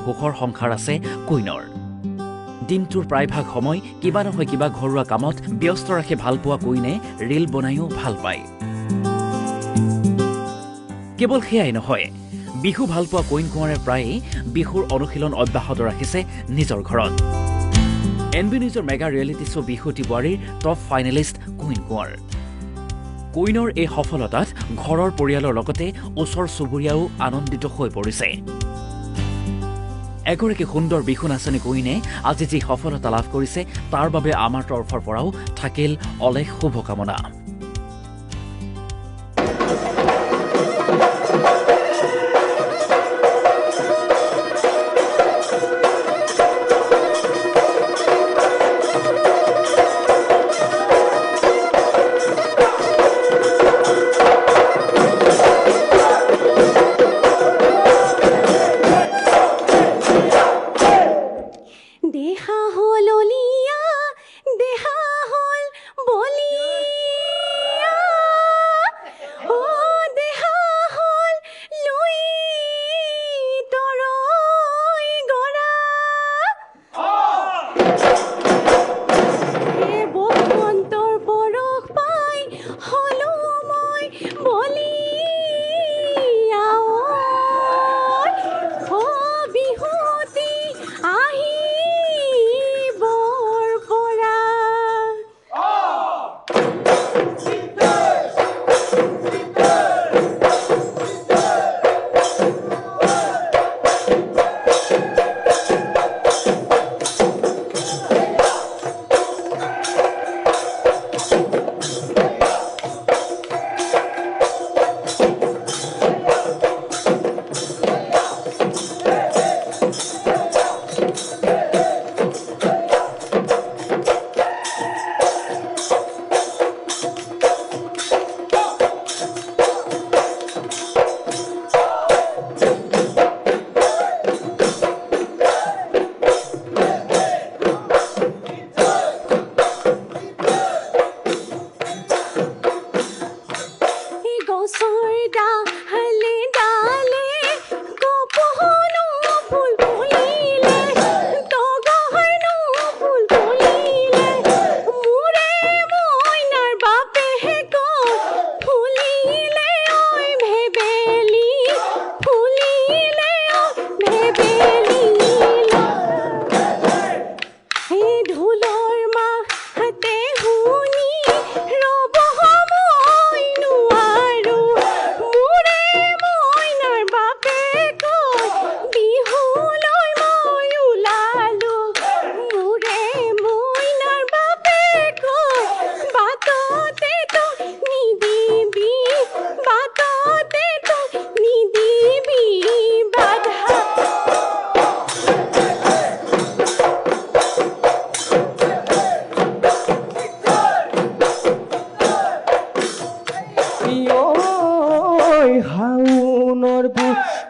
সুখৰ সংসাৰ আছে কুইনৰ দিনটোৰ প্ৰায়ভাগ সময় কিবা নহয় কিবা ঘৰুৱা কামত ব্যস্ত ৰাখি ভাল পোৱা কুইনে ৰীল বনায়ো ভাল পায় কেৱল সেয়াই নহয় বিহু ভাল পোৱা কুইন কুঁৱৰে প্ৰায়ে বিহুৰ অনুশীলন অব্যাহত ৰাখিছে নিজৰ ঘৰত এনবি নিউজৰ মেগা ৰিয়েলিটি শ্ব' বিহু বোৱাৰীৰ টপ ফাইনেলিষ্ট কুইন কুঁৱৰ কুইনৰ এই সফলতাত ঘৰৰ পৰিয়ালৰ লগতে ওচৰ চুবুৰীয়াও আনন্দিত হৈ পৰিছে এগৰাকী সুন্দৰ বিহু নাচনী কুইনে আজি যি সফলতা লাভ কৰিছে তাৰ বাবে আমাৰ তৰফৰ পৰাও থাকিল অলেখ শুভকামনা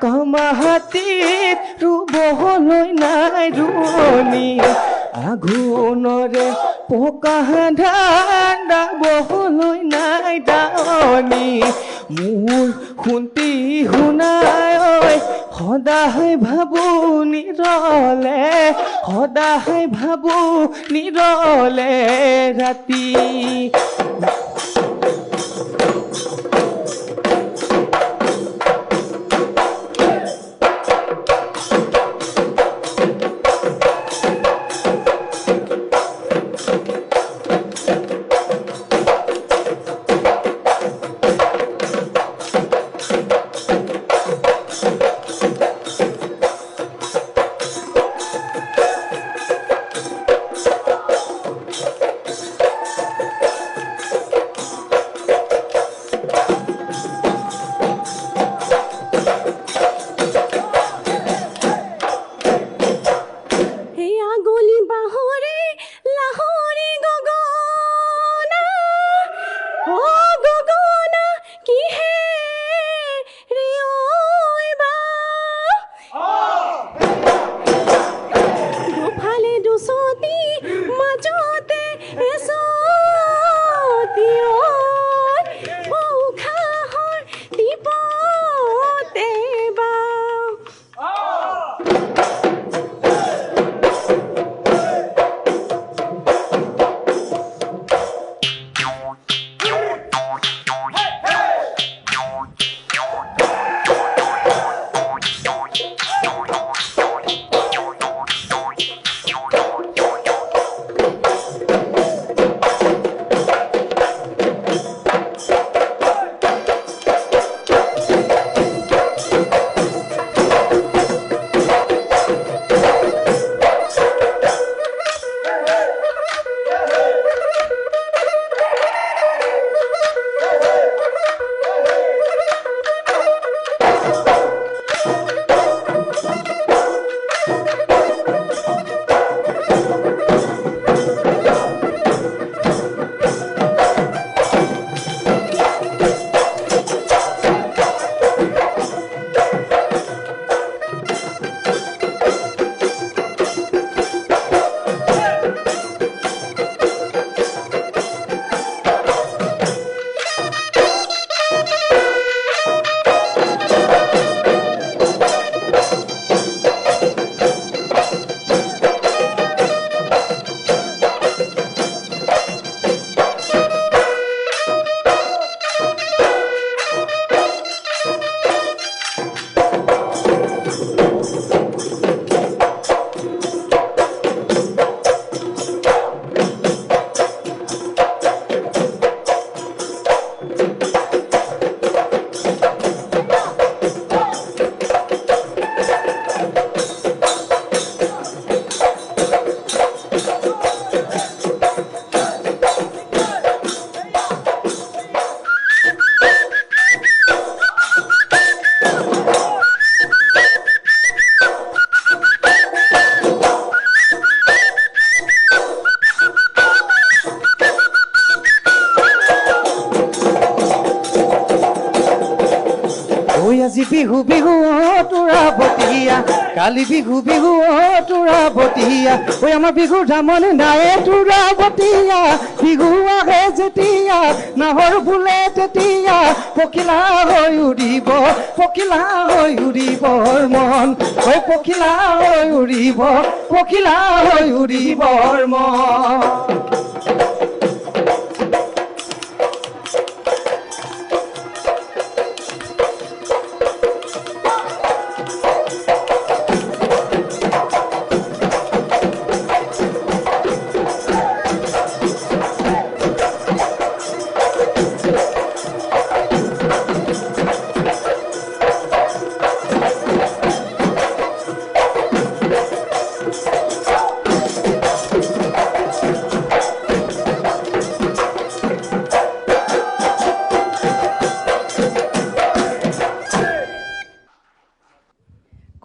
কামাহাতীত ৰুবলৈ নাই ৰুৱনি আঘোণৰে পকা ধান দাবলৈ নাই দাৱনি মোৰ শুনতি শুনাই ঐ সদায় ভাবো নিৰলে সদায় ভাবো নিৰলে ৰাতি আজি বিহু বিহু তোৰা বতিয়া কালি বিহু বিহু তোৰা বতিয়া ঐ আমাৰ বিহু ধামনি নাই তোৰা বতিয়া বিহু আহে যেতিয়া নাহৰ বোলে তেতিয়া পখিলা হৈ উৰিব মন ঐ পখিলা হৈ উৰিব মন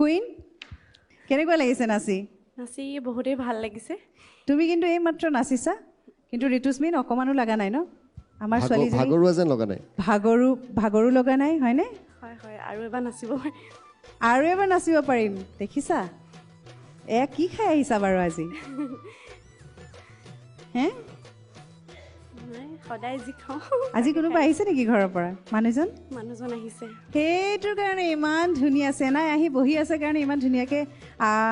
কুইন কেনেকুৱা লাগিছে নাচি নাচি বহুতেই ভাল লাগিছে তুমি কিন্তু এই মাত্ৰ নাচিছা কিন্তু ঋতুস্মিন অকমানো লগা নাই ন আমাৰ ছোৱালীজনী ভাগৰুৱা যেন লগা নাই ভাগৰু লগা নাই হয়নে হয় হয় আৰু এবাৰ নাচিব পাৰিম দেখিছা এয়া কি খাই আহিছা বাৰু আজি হে সদায় যি খাওঁ আজি কোনোবা আহিছে নেকি ঘৰৰ পৰা মানুহজন আহিছে সেইটোৰ কাৰণে ইমান ধুনীয়া চেনাই আহি বহি আছে কাৰণে ইমান ধুনীয়াকে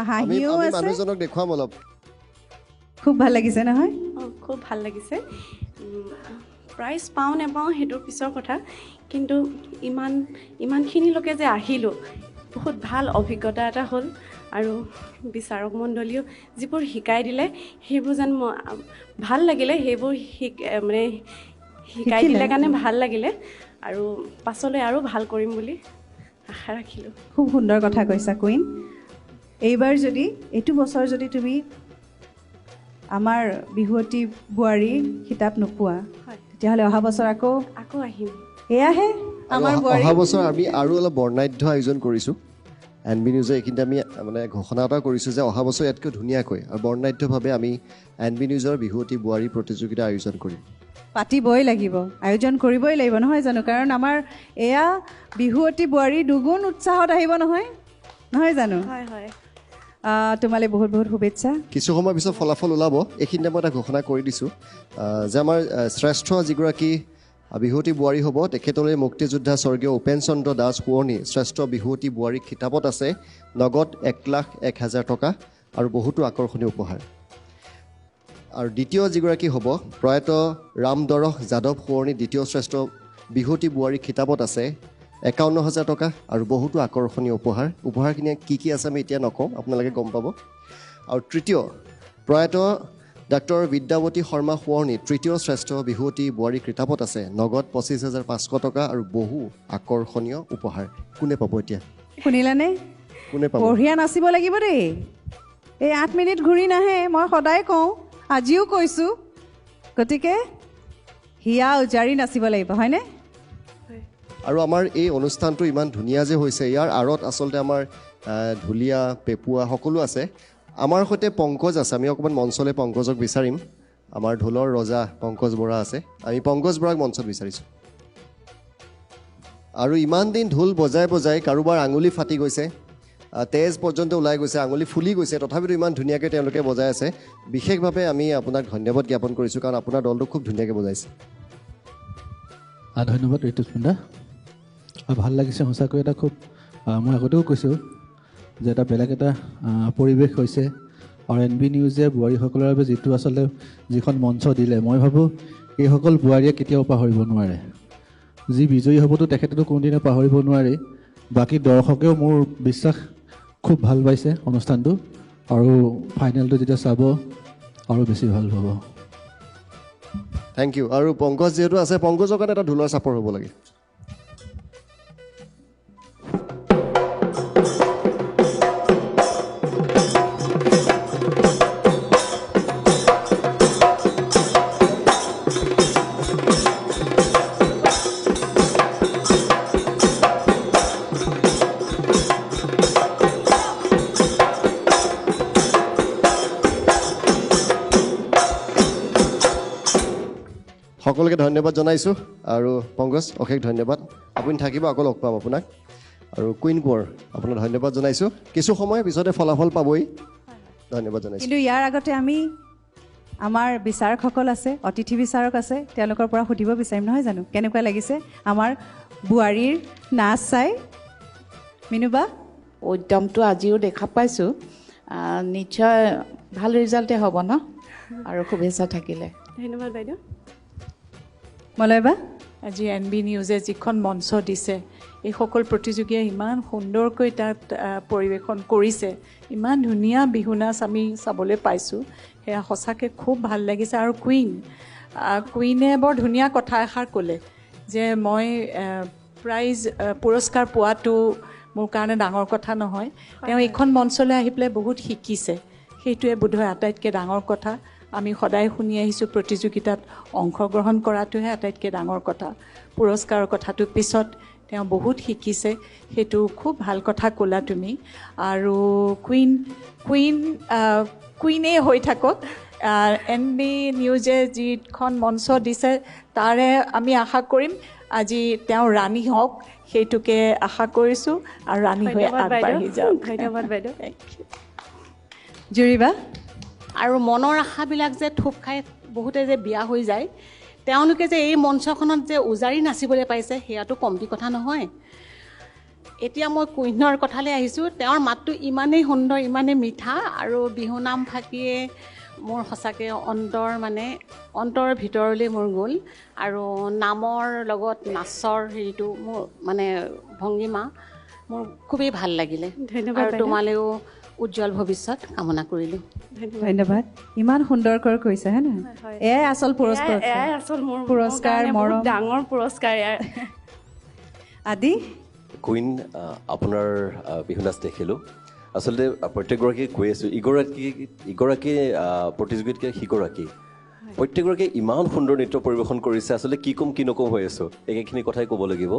হাঁহিও আছে মানুহজনক দেখুৱাম অলপ খুব ভাল লাগিছে নহয় খুব ভাল লাগিছে প্ৰাইজ পাওঁ নেপাওঁ সেইটোৰ পিছৰ কথা কিন্তু ইমানখিনিলৈকে যে আহিলোঁ বহুত ভাল অভিজ্ঞতা এটা হ'ল আৰু বিচাৰক মণ্ডলীয়েও যিবোৰ শিকাই দিলে সেইবোৰ যেন ভাল লাগিলে সেইবোৰ মানে শিকাই দিলে কাৰণে ভাল লাগিলে আৰু পাছলৈ আৰু ভাল কৰিম বুলি আশা ৰাখিলোঁ খুব সুন্দৰ কথা কৈছা কুইন এইবাৰ যদি এইটো বছৰ যদি তুমি আমাৰ বিহুৱতী বোৱাৰী খিতাপ নোপোৱা তেতিয়াহ'লে অহা বছৰ আকৌ আহিম এয়াহে আমাৰ বোৱাৰী অহা বছৰ আমি আৰু অলপ বৰ্ণাঢ্য আয়োজন কৰিছোঁ এনবি নিউজে এইখিনিতে আমি মানে ঘোষণা এটা কৰিছোঁ যে অহা বছৰ ইয়াতকৈ ধুনীয়াকৈ আৰু বৰ্ণাঢ্যভাৱে আমি এনবি নিউজৰ বিহুৱতী বোৱাৰী প্ৰতিযোগিতা আয়োজন কৰিম পাতিবই লাগিব আয়োজন কৰিবই লাগিব নহয় জানো কাৰণ আমাৰ এয়া বিহুৱতী বোৱাৰী দুগুণ উৎসাহত আহিব নহয় জানো হয় হয় তোমালৈ বহুত বহুত শুভেচ্ছা কিছু সময় পিছত ফলাফল ওলাব এইখিনিতে মই এটা ঘোষণা কৰি দিছোঁ যে আমাৰ শ্ৰেষ্ঠ যিগৰাকী বিহুৱতী বোৱাৰী হ'ব তেখেতলৈ মুক্তিযোদ্ধা স্বৰ্গীয় উপেন চন্দ্ৰ দাস সোঁৱৰণী শ্ৰেষ্ঠ বিহুৱতী বোৱাৰী খিতাপত আছে নগদ 1,01,000 টকা আৰু বহুতো আকৰ্ষণীয় উপহাৰ আৰু দ্বিতীয় যিগৰাকী হ'ব প্ৰয়াত ৰামদৰহ যাদৱ সোঁৱৰণী দ্বিতীয় শ্ৰেষ্ঠ বিহুৱতী বোৱাৰী খিতাপত আছে 51,000 টকা আৰু বহুতো আকৰ্ষণীয় উপহাৰখিনি কি আছে আমি এতিয়া নকওঁ আপোনালোকে গম পাব আৰু তৃতীয় প্ৰয়াত ডাক্তৰ বিদ্যাৱতী শৰ্মা সোঁৱৰণী তৃতীয় শ্ৰেষ্ঠ বিহুৱতী বোৱাৰী খিতাপত আছে নগদ 25,500 টকা আৰু বহু আকৰ্ষণীয় উপহাৰ কোনে পাব এতিয়া শুনিলানে কোনে পাব বঢ়িয়া নাচিব লাগিব দেই এই 8 মিনিট ঘূৰি নাহে মই সদায় কওঁ আজিও কৈছোঁ গতিকে হিয়া উজাৰি নাচিব লাগিব হয়নে আৰু আমাৰ এই অনুষ্ঠানটো ইমান ধুনীয়া যে হৈছে ইয়াৰ আঁৰত আচলতে আমাৰ ঢুলীয়া পেপুৱা সকলো আছে আমাৰ সৈতে পংকজ আছে আমি অকণমান মঞ্চলৈ পংকজক বিচাৰিম আমাৰ ঢোলৰ ৰজা পংকজ বৰা আছে আমি পংকজ বৰাক মঞ্চত বিচাৰিছোঁ আৰু ইমান দিন ঢোল বজাই বজাই কাৰোবাৰ আঙুলি ফাটি গৈছে তেজ পৰ্যন্ত ওলাই গৈছে আঙুলি ফুলি গৈছে তথাপিতো ইমান ধুনীয়াকৈ তেওঁলোকে বজাই আছে বিশেষভাৱে আমি আপোনাক ধন্যবাদ জ্ঞাপন কৰিছোঁ কাৰণ আপোনাৰ দলটো খুব ধুনীয়াকৈ বজাইছে ধন্যবাদ ঋতুস্মিন দা ভাল লাগিছে সঁচাকৈ এটা খুব মই আগতেও কৈছোঁ যে এটা বেলেগ এটা পৰিৱেশ হৈছে আৰু এনবি নিউজে বোৱাৰীসকলৰ বাবে যিটো আচলতে যিখন মঞ্চ দিলে মই ভাবোঁ এইসকল বোৱাৰীয়ে কেতিয়াও পাহৰিব নোৱাৰে যি বিজয়ী হ'বতো তেখেতেতো কোনোদিনে পাহৰিব নোৱাৰে বাকী দৰ্শকেও মোৰ বিশ্বাস খুব ভাল পাইছে অনুষ্ঠানটো আৰু ফাইনেলটো যেতিয়া চাব আৰু বেছি ভাল হ'ব থেংক ইউ আৰু পংকজ যিহেতু আছে পংকজৰ কাৰণে এটা ঢোলৰ চাপৰ হ'ব লাগে সকলোকে ধন্যবাদ জনাইছোঁ আৰু পংকজ অশেষ ধন্যবাদ আপুনি থাকিব আকৌ লগ পাম আপোনাক আৰু কুইন কোঁৱৰ আপোনাক ধন্যবাদ জনাইছোঁ কিছু সময়ৰ পিছতে ফলাফল পাবই ধন্যবাদ জনাইছোঁ কিন্তু ইয়াৰ আগতে আমি আমাৰ বিচাৰকসকল আছে অতিথি বিচাৰক আছে তেওঁলোকৰ পৰা সুধিব বিচাৰিম নহয় জানো কেনেকুৱা লাগিছে আমাৰ বোৱাৰীৰ নাচ চাই মিনুবা উদ্যমটো আজিও দেখা পাইছোঁ নিশ্চয় ভাল ৰিজাল্টে হ'ব ন আৰু শুভেচ্ছা থাকিলে ধন্যবাদ বাইদেউ মলয়বা আজি NB নিউজে যিখন মঞ্চ দিছে এই সকল প্ৰতিযোগীয়ে ইমান সুন্দৰকৈ তাত পৰিৱেশন কৰিছে ইমান ধুনীয়া বিহু নাচ আমি চাবলৈ পাইছোঁ সেয়া সঁচাকৈ খুব ভাল লাগিছে আৰু কুইনে বৰ ধুনীয়া কথা এষাৰ ক'লে যে মই প্ৰাইজ পুৰস্কাৰ পোৱাটো মোৰ কাৰণে ডাঙৰ কথা নহয় তেওঁ এইখন মঞ্চলৈ আহি পেলাই বহুত শিকিছে সেইটোৱে বোধহয় আটাইতকৈ ডাঙৰ কথা আমি সদায় শুনি আহিছোঁ প্ৰতিযোগিতাত অংশগ্ৰহণ কৰাটোহে আটাইতকৈ ডাঙৰ কথা পুৰস্কাৰৰ কথাটো পিছত তেওঁ বহুত শিকিছে সেইটো খুব ভাল কথা ক'লা তুমি আৰু কুইনেই হৈ থাকক NB নিউজে যিখন মঞ্চ দিছে তাৰে আমি আশা কৰিম আজি তেওঁ ৰাণী হওক সেইটোকে আশা কৰিছোঁ আৰু ৰাণী হৈ আগবাঢ়ি যাওক ধন্যবাদ বাইদেউ জুৰিবা আৰু মনৰ আশাবিলাক যে থোপ খাই বহুতে যে বিয়া হৈ যায় তেওঁলোকে যে এই মঞ্চখনত যে উজাৰি নাচিবলৈ পাইছে সেয়াটো কমটি কথা নহয় এতিয়া মই কুইনৰ কথালৈ আহিছোঁ তেওঁৰ মাতটো ইমানেই সুন্দৰ ইমানেই মিঠা আৰু বিহুনাম ফাঁকিয়ে মোৰ সঁচাকৈ অন্তৰ ভিতৰলৈ মোৰ গ'ল আৰু নামৰ লগত নাচৰ হেৰিটো মোৰ মানে ভংগীমা মোৰ খুবেই ভাল লাগিলে ধন্যবাদ আৰু তোমালৈও উজ্জ্বল ভৱিষ্যত কামনা কৰিলোঁ ধন্যবাদ ইমান সুন্দৰকৈ কৈছে হয় নহয় এয়াই আচল পুৰস্কাৰ এয়াই আচল মোৰ পুৰস্কাৰ মৰম ডাঙৰ পুৰস্কাৰ ইয়াৰ আদি কুইন আপোনাৰ বিহু নাচ দেখিলোঁ আচলতে প্ৰত্যেকগৰাকীয়ে কৈ আছোঁ ইগৰাকী প্ৰতিযোগীতকৈ সিগৰাকী প্ৰত্যেকগৰাকীয়ে ইমান সুন্দৰ নৃত্য পৰিৱেশন কৰিছে আচলতে কি ক'ম কি নক'ম হৈ আছোঁ একেখিনি কথাই ক'ব লাগিব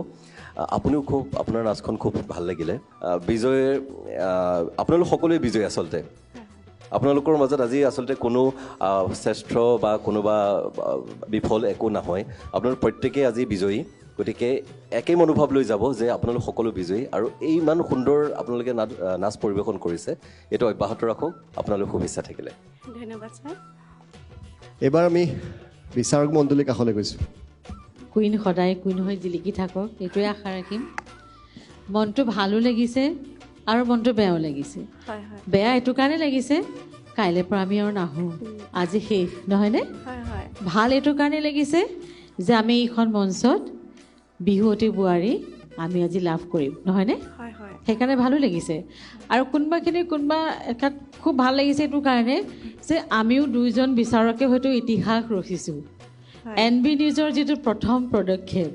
আপুনিও খুব আপোনাৰ নাচখন খুব ভাল লাগিলে বিজয় আপোনালোক সকলোৱে বিজয় আচলতে আপোনালোকৰ মাজত আজি আচলতে কোনো শ্ৰেষ্ঠ বা কোনোবা বিফল একো নহয় আপোনালোক প্ৰত্যেকেই আজি বিজয়ী গতিকে একেই মনোভাৱ লৈ যাব যে আপোনালোক সকলো বিজয়ী আৰু এই ইমান সুন্দৰ আপোনালোকে নাচ পৰিৱেশন কৰিছে এইটো অব্যাহত ৰাখক আপোনালোক শুভেচ্ছা থাকিলে ধন্যবাদ ছাৰ এইবাৰ আমি বিচাৰক মণ্ডলীৰ কাষলৈ গৈছোঁ কুইন সদায় কুইন হৈ জিলিকি থাকক এইটোৱে আশা ৰাখিম মনটো ভালো লাগিছে আৰু মনটো বেয়াও লাগিছে হয় হয় বেয়া এইটো কাৰণে লাগিছে কাইলৈৰ পৰা আমি আৰু নাহোঁ আজি শেষ নহয়নে হয় হয় ভাল এইটো কাৰণে লাগিছে যে আমি এইখন মঞ্চত বিহুৱতী বোৱাৰী আমি আজি লাভ কৰিম নহয়নে হয় হয় সেইকাৰণে ভালো লাগিছে আৰু কোনোবা এটাত খুব ভাল লাগিছে এইটো কাৰণে যে আমিও দুইজন বিচাৰকে হয়তো ইতিহাস ৰখিছোঁ NB নিউজৰ যিটো প্ৰথম পদক্ষেপ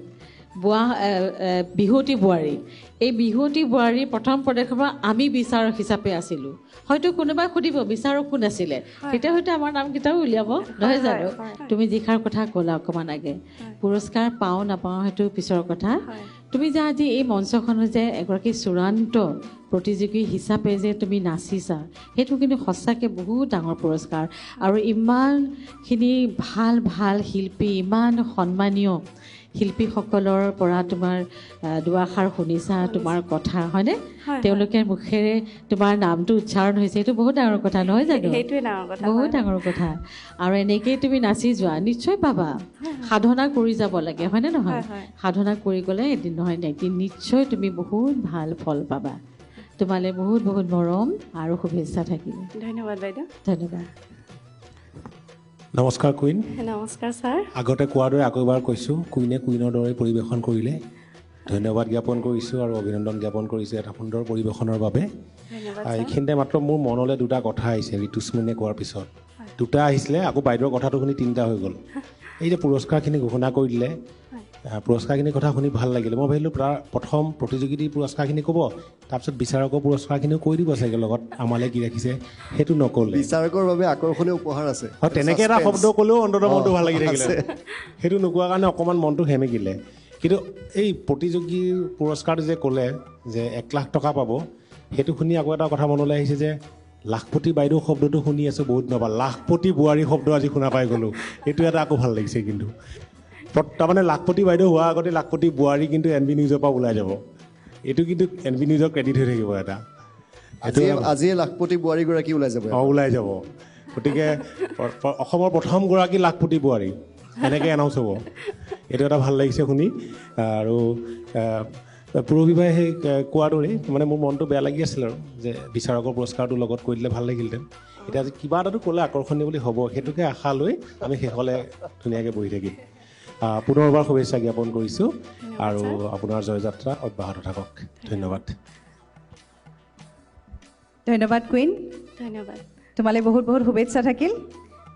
বিহুৱতী বোৱাৰী এই বিহুৱতী বোৱাৰীৰ প্ৰথম পদক্ষেপত আমি বিচাৰক হিচাপে আছিলোঁ হয়তো কোনোবাই সুধিব বিচাৰক কোন আছিলে তেতিয়া হয়তো আমাৰ নামকেইটাও উলিয়াব নহয় জানো তুমি যিষাৰ কথা ক'লা অকণমান আগে পুৰস্কাৰ পাওঁ নাপাওঁ সেইটো পিছৰ কথা তুমি যে আজি এই মঞ্চখনত যে এগৰাকী চূড়ান্ত প্ৰতিযোগী হিচাপে যে তুমি নাচিছা সেইটো কিন্তু সঁচাকৈ বহুত ডাঙৰ পুৰস্কাৰ আৰু ইমানখিনি ভাল ভাল শিল্পী ইমান সন্মানীয় শিল্পীসকলৰ পৰা তোমাৰ দুআষাৰ শুনিছা তোমাৰ কথা হয়নে তেওঁলোকে মুখেৰে তোমাৰ নামটো উচ্চাৰণ হৈছে এইটো বহুত ডাঙৰ কথা নহয় জানো সেইটোৱে ডাঙৰ কথা বহুত ডাঙৰ কথা আৰু এনেকৈয়ে তুমি নাচি যোৱা নিশ্চয় পাবা সাধনা কৰি যাব লাগে হয়নে নহয় সাধনা কৰি গ'লে এদিন নহয় এদিন নিশ্চয় তুমি বহুত ভাল ফল পাবা তোমালৈ বহুত বহুত মৰম আৰু শুভেচ্ছা থাকিব ধন্যবাদ বাইদেউ ধন্যবাদ নমস্কাৰ কুইন নমস্কাৰ ছাৰ আগতে কোৱাৰ দৰে আকৌ এবাৰ কৈছোঁ কুইনে কুইনৰ দৰে পৰিৱেশন কৰিলে ধন্যবাদ জ্ঞাপন কৰিছোঁ আৰু অভিনন্দন জ্ঞাপন কৰিছোঁ এটা সুন্দৰ পৰিৱেশনৰ বাবে। ধন্যবাদ এইখিনিতে মাত্ৰ মোৰ মনলৈ দুটা কথা আহিছে ঋতুস্মৰণীয়ে কোৱাৰ পিছত। দুটা আহিছিলে আকৌ বাইদেউৰ কথাটো শুনি তিনিটা হৈ গ'ল। এই যে পুৰস্কাৰখিনি ঘোষণা কৰি দিলে, পুৰস্কাৰখিনিৰ কথা শুনি ভাল লাগিলে। মই ভাবিলোঁ তাৰ প্ৰথম প্ৰতিযোগিতাৰ পুৰস্কাৰখিনি ক'ব, তাৰপিছত বিচাৰকৰ পুৰস্কাৰখিনিও কৈ দিব চাগে লগত আমালৈ কি ৰাখিছে, সেইটো নক'লে। বিচাৰকৰ বাবে আকৰ্ষণীয় উপহাৰ আছে। তেনেকৈ এটা শব্দ ক'লেও অন্ততঃ মনটো ভাল লাগি থাকিলে। সেইটো নোকোৱাৰ কাৰণে অকণমান মনটো সেমেকিলে। কিন্তু এই প্ৰতিযোগীৰ পুৰস্কাৰটো যে ক'লে যে 1 লাখ টকা পাব, সেইটো শুনি আকৌ এটা কথা মনলৈ আহিছে যে লাখপতি বাইদেউ শব্দটো শুনি আছোঁ বহুত দিনৰ পৰা, লাখপতি বোৱাৰী শব্দ আজি শুনা পাই গ'লোঁ। এইটো এটা আকৌ ভাল লাগিছে। কিন্তু তাৰমানে লাখপতি বাইদেউ হোৱাৰ আগতে লাখপতি বোৱাৰী কিন্তু NB নিউজৰ পৰা ওলাই যাব। এইটো কিন্তু NB নিউজৰ ক্ৰেডিট হৈ থাকিব এটা। আজিয়ে লাখপতি বোৱাৰীগৰাকী ওলাই যাব। ওলাই যাব। গতিকে অসমৰ প্ৰথমগৰাকী লাখপতি বোৱাৰী এনেকৈ এনাউন্স হ'ব। এইটো এটা ভাল লাগিছে শুনি। আৰু পৰহিবাই সেই কোৱাৰ দৰেই মানে মোৰ মনটো বেয়া লাগি আছিল আৰু যে বিচাৰকৰ পুৰস্কাৰটো লগত কৈ দিলে ভাল লাগিলহেঁতেন। এতিয়া আজি কিবা এটাতো ক'লে আকৰ্ষণীয় বুলি হ'ব, সেইটোকে আশা লৈ আমি শেষলৈ ধুনীয়াকৈ বহি থাকিম। পুনৰবাৰ শুভেচ্ছা জ্ঞাপন কৰিছোঁ আৰু আপোনাৰ জয়যাত্ৰা অব্যাহত থাকক। ধন্যবাদ। ধন্যবাদ কুইন। ধন্যবাদ। তোমালৈ বহুত বহুত শুভেচ্ছা থাকিল।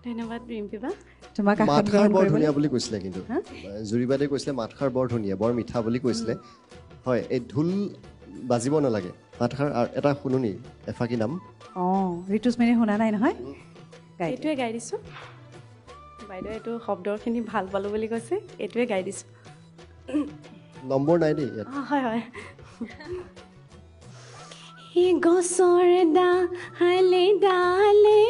ধন্যবাদ ৰিম্পী বা। তোমাক মাতষাৰ বৰ ধুনীয়া বুলি কৈছিলে। কিন্তু জুৰি বাইদেৱে কৈছিলে মাতষাৰ বৰ ধুনীয়া, বৰ মিঠা বুলি কৈছিলে। হয়, এই ঢোল বাজিব নালাগে, মাতষাৰ এটা শুনুনি এফাকি নাম। ঋতুস্মৰণীয়ে শুনা নাই নহয়, এইটোৱে গাই দিছোঁ। বাইদেউ এইটো শব্দখিনি ভাল পালোঁ বুলি কৈছে, এইটোৱে গাই দিছোঁ। নম্বৰ নাই দেই ইয়াত। হয় হয়। এই গছৰ ডালে ডালে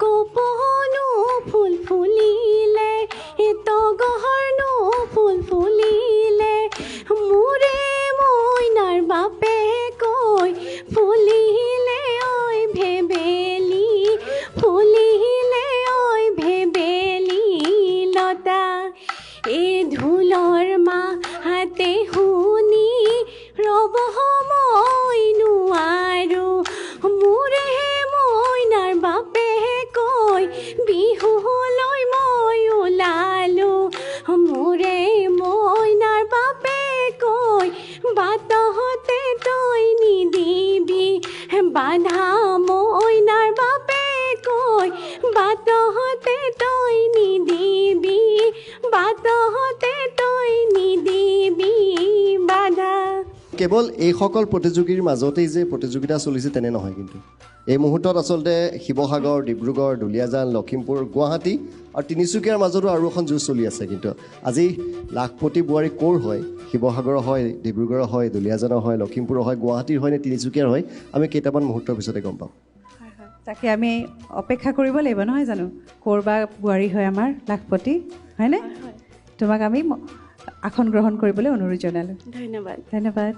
কপনো ফুল ফুলিলে, তগৰনো ফুল ফুলিলে, মোৰে মইনাৰ বাপে কৈ ফুলিলে ঐ ভেবেলি, ফুলিলে ঐ ভেবেলি লতা। এই ঢোলৰ মাতে শুনি ৰ'ব মই নোৱাৰো, মোৰে মইনাৰ বাপে কৈ বিহুলৈ মই ওলালো, মোৰে মইনাৰ বাপে কৈ বাটতে তই নিদিবি বাধা, মইনাৰ বাপে কৈ বাটতে তই নিদিবি বাটতে তই নিদিবি বাধা। কেৱল এইসকল প্ৰতিযোগীৰ মাজতেই যে প্ৰতিযোগিতা চলিছে তেনে নহয়। কিন্তু এই মুহূৰ্তত আচলতে শিৱসাগৰ, ডিব্ৰুগড়, দুলীয়াজান, লখিমপুৰ, গুৱাহাটী আৰু তিনিচুকীয়াৰ মাজতো আৰু এখন যুঁজ চলি আছে। কিন্তু আজি লাখপতি বোৱাৰী ক'ৰ হয়, শিৱসাগৰৰ হয়, ডিব্ৰুগড়ৰ হয়, দুলীয়াজানৰ হয়, লখিমপুৰৰ হয়, গুৱাহাটীৰ হয় নে তিনিচুকীয়াৰ হয়, আমি কেইটামান মুহূৰ্তৰ পিছতে গম পাম। তাকে আমি অপেক্ষা কৰিব লাগিব নহয় জানো, ক'ৰ বা বোৱাৰী হয় আমাৰ লাখপতি, হয়নে? তোমাক আমি আসন গ্ৰহণ কৰিবলৈ অনুৰোধ জনালোঁ। ধন্যবাদ। ধন্যবাদ।